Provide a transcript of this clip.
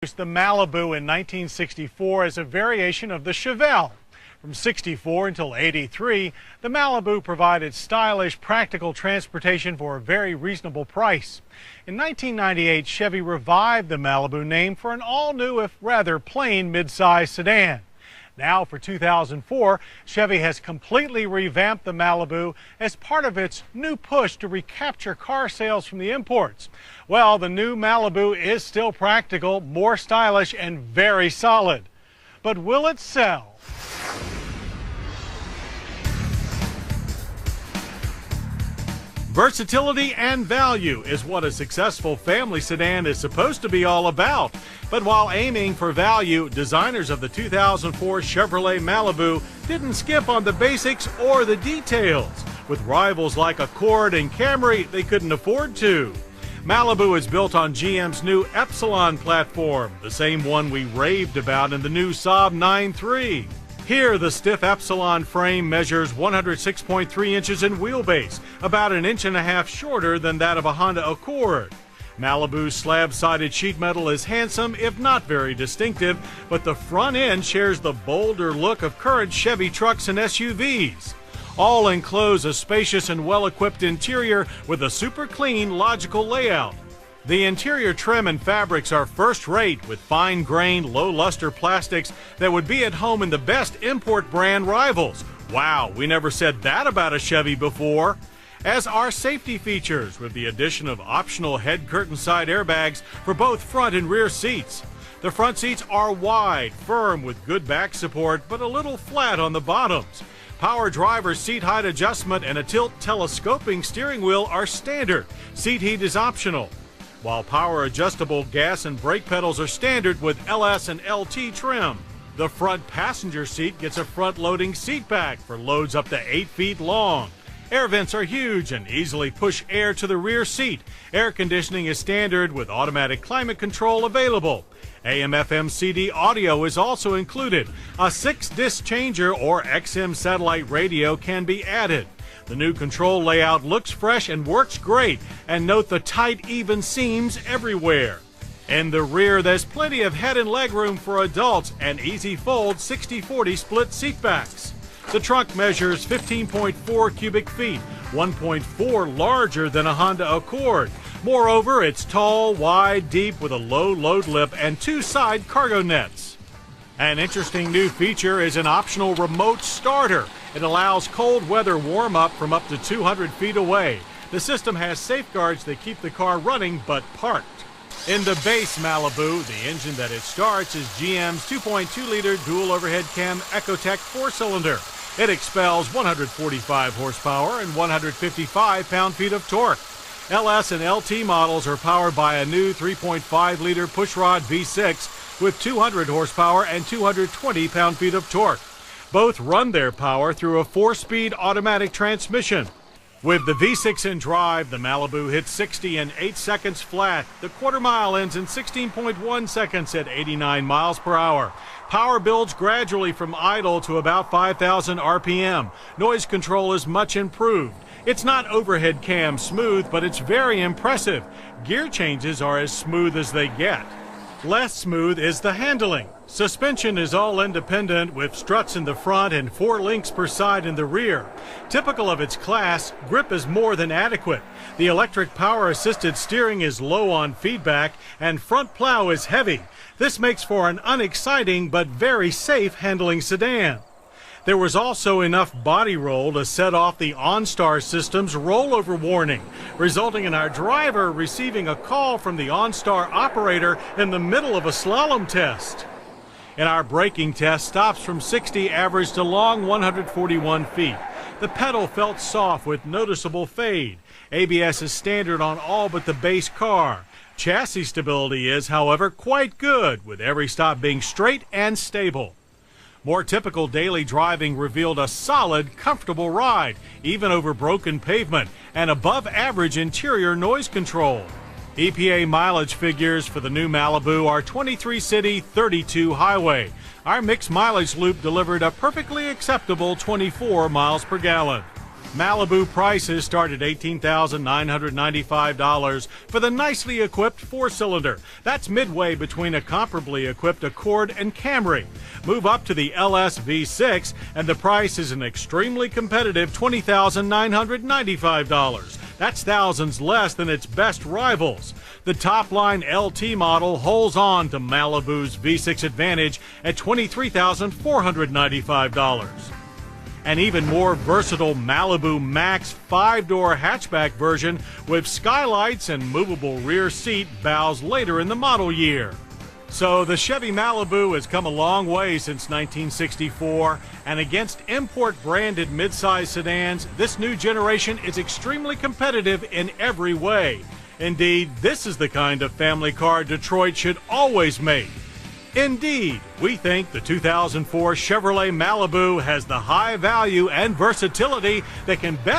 The Malibu in 1964 as a variation of the Chevelle. From 64 until 83, the Malibu provided stylish, practical transportation for a very reasonable price. In 1998, Chevy revived the Malibu name for an all-new, if rather plain, midsize sedan. Now, for 2004, Chevy has completely revamped the Malibu as part of its new push to recapture car sales from the imports. Well, the new Malibu is still practical, more stylish, and very solid. But will it sell? Versatility and value is what a successful family sedan is supposed to be all about. But while aiming for value, designers of the 2004 Chevrolet Malibu didn't skip on the basics or the details. With rivals like Accord and Camry, they couldn't afford to. Malibu is built on GM's new Epsilon platform, the same one we raved about in the new Saab 9-3. Here, the stiff Epsilon frame measures 106.3 inches in wheelbase, about an inch and a half shorter than that of a Honda Accord. Malibu's slab-sided sheet metal is handsome, if not very distinctive, but the front end shares the bolder look of current Chevy trucks and SUVs. All enclose a spacious and well-equipped interior with a super clean, logical layout. The interior trim and fabrics are first-rate with fine-grained, low-luster plastics that would be at home in the best import brand rivals. Wow, we never said that about a Chevy before. As are safety features with the addition of optional head curtain side airbags for both front and rear seats. The front seats are wide, firm with good back support, but a little flat on the bottoms. Power driver seat height adjustment and a tilt telescoping steering wheel are standard. Seat heat is optional, while power adjustable gas and brake pedals are standard with LS and LT trim. The front passenger seat gets a front-loading seat back for loads up to 8 feet long. Air vents are huge and easily push air to the rear seat. Air conditioning is standard with automatic climate control available. AM/FM CD audio is also included. A 6-disc changer or XM satellite radio can be added. The new control layout looks fresh and works great, and note the tight, even seams everywhere. In the rear, there's plenty of head and leg room for adults and easy fold 60/40 split seat backs. The trunk measures 15.4 cubic feet, 1.4 larger than a Honda Accord. Moreover, it's tall, wide, deep with a low load lip and 2 side cargo nets. An interesting new feature is an optional remote starter. It allows cold weather warm-up from up to 200 feet away. The system has safeguards that keep the car running but parked. In the base Malibu, the engine that it starts is GM's 2.2-liter dual overhead cam Ecotec 4-cylinder. It expels 145 horsepower and 155 pound-feet of torque. LS and LT models are powered by a new 3.5-liter pushrod V6 with 200 horsepower and 220 pound-feet of torque. Both run their power through a 4-speed automatic transmission. With the V6 in drive, the Malibu hits 60 in 8 seconds flat. The quarter-mile ends in 16.1 seconds at 89 miles per hour. Power builds gradually from idle to about 5,000 RPM. Noise control is much improved. It's not overhead cam smooth, but it's very impressive. Gear changes are as smooth as they get. Less smooth is the handling. Suspension is all independent with struts in the front and 4 links per side in the rear. Typical of its class, grip is more than adequate. The electric power-assisted steering is low on feedback and front plow is heavy. This makes for an unexciting but very safe handling sedan. There was also enough body roll to set off the OnStar system's rollover warning, resulting in our driver receiving a call from the OnStar operator in the middle of a slalom test. In our braking test, stops from 60 averaged a long 141 feet. The pedal felt soft with noticeable fade. ABS is standard on all but the base car. Chassis stability is, however, quite good, with every stop being straight and stable. More typical daily driving revealed a solid, comfortable ride, even over broken pavement, and above-average interior noise control. EPA mileage figures for the new Malibu are 23 city, 32 highway. Our mixed mileage loop delivered a perfectly acceptable 24 miles per gallon. Malibu prices start at $18,995 for the nicely equipped four-cylinder. That's midway between a comparably equipped Accord and Camry. Move up to the LS V6 and the price is an extremely competitive $20,995. That's thousands less than its best rivals. The top-line LT model holds on to Malibu's V6 advantage at $23,495. An even more versatile Malibu Max 5-door hatchback version with skylights and movable rear seat bows later in the model year. So the Chevy Malibu has come a long way since 1964, and against import-branded midsize sedans, this new generation is extremely competitive in every way. Indeed, this is the kind of family car Detroit should always make. Indeed, we think the 2004 Chevrolet Malibu has the high value and versatility that can best